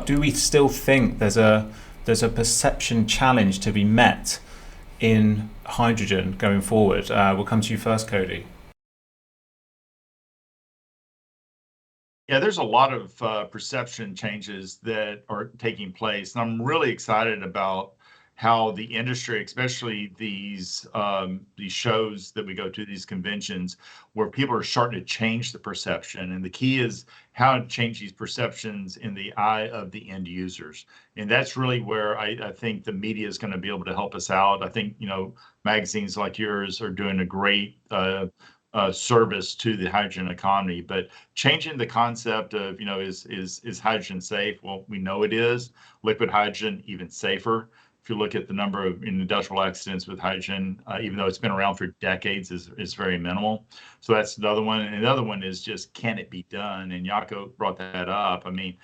Do we still think there's a perception challenge to be met in hydrogen going forward? We'll come to you first, Cody. Yeah, there's a lot of perception changes that are taking place, and I'm really excited about how the industry, especially these shows that we go to, these conventions, where people are starting to change the perception. And the key is how to change these perceptions in the eye of the end users. And that's really where I think the media is going to be able to help us out. I think, magazines like yours are doing a great service to the hydrogen economy. But changing the concept of, is hydrogen safe? Well, we know it is. Liquid hydrogen, even safer. If you look at the number of industrial accidents with hydrogen, even though it's been around for decades, is very minimal. So that's another one. And another one is just, can it be done? And Jaco brought that up. I mean,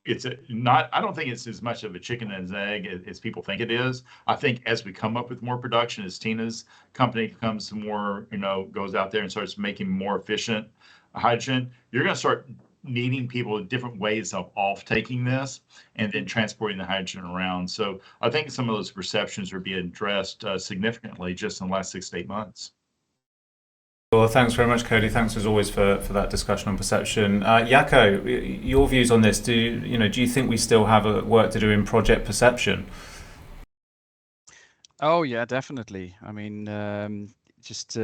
it's not, I don't think it's as much of a chicken and an egg as people think it is. I think as we come up with more production, as Tina's company becomes more, goes out there and starts making more efficient hydrogen, you're going to start needing people with different ways of off taking this and then transporting the hydrogen around. So I think some of those perceptions are being addressed significantly just in the last 6 to 8 months. Well, thanks very much, Cody. Thanks as always for that discussion on perception. Jaco, your views on this? Do you think we still have work to do in project perception? Oh yeah, definitely. I mean, just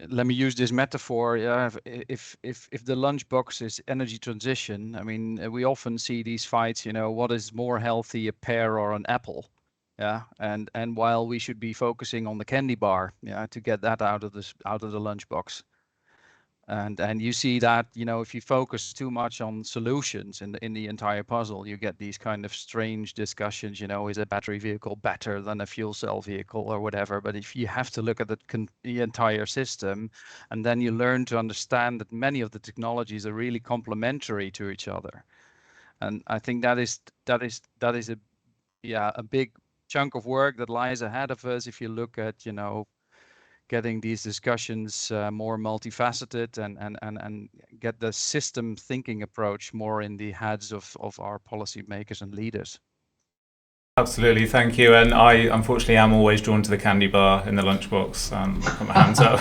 let me use this metaphor. Yeah, if the lunchbox is energy transition, I mean, we often see these fights. What is more healthy, a pear or an apple? Yeah, and while we should be focusing on the candy bar, yeah, to get that out of the lunchbox. And you see that, if you focus too much on solutions in the entire puzzle, you get these kind of strange discussions. Is a battery vehicle better than a fuel cell vehicle or whatever? But if you have to look at the entire system, and then you learn to understand that many of the technologies are really complementary to each other. And I think that is a big chunk of work that lies ahead of us if you look at, getting these discussions more multifaceted and get the system thinking approach more in the heads of our policymakers and leaders. Absolutely, thank you. And I unfortunately am always drawn to the candy bar in the lunchbox. I put my hands up.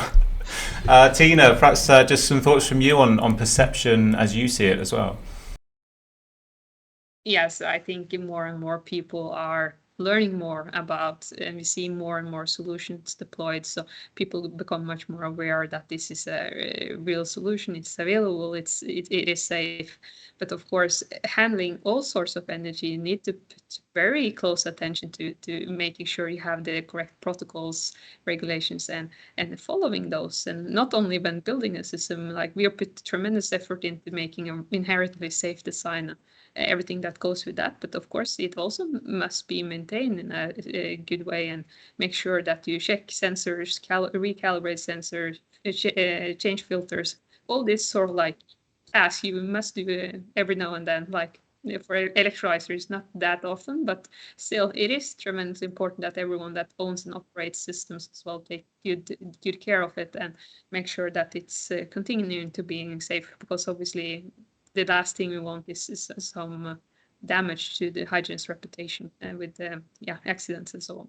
Tina, perhaps just some thoughts from you on perception as you see it as well. Yes, I think more and more people are learning more about, and we see more and more solutions deployed. So people become much more aware that this is a real solution. It's available. It is safe. But of course, handling all sorts of energy, you need to put very close attention to making sure you have the correct protocols, regulations, and following those. And not only when building a system, like we have put tremendous effort into making an inherently safe design, everything that goes with that. But of course, it also must be maintained in a good way, and make sure that you check sensors, recalibrate sensors, change filters, all this sort of like tasks you must do every now and then. Like for electrolysers, not that often, but still, it is tremendously important that everyone that owns and operates systems as well take good care of it and make sure that it's continuing to being safe, because obviously the last thing we want is some damage to the hygienist reputation with accidents and so on.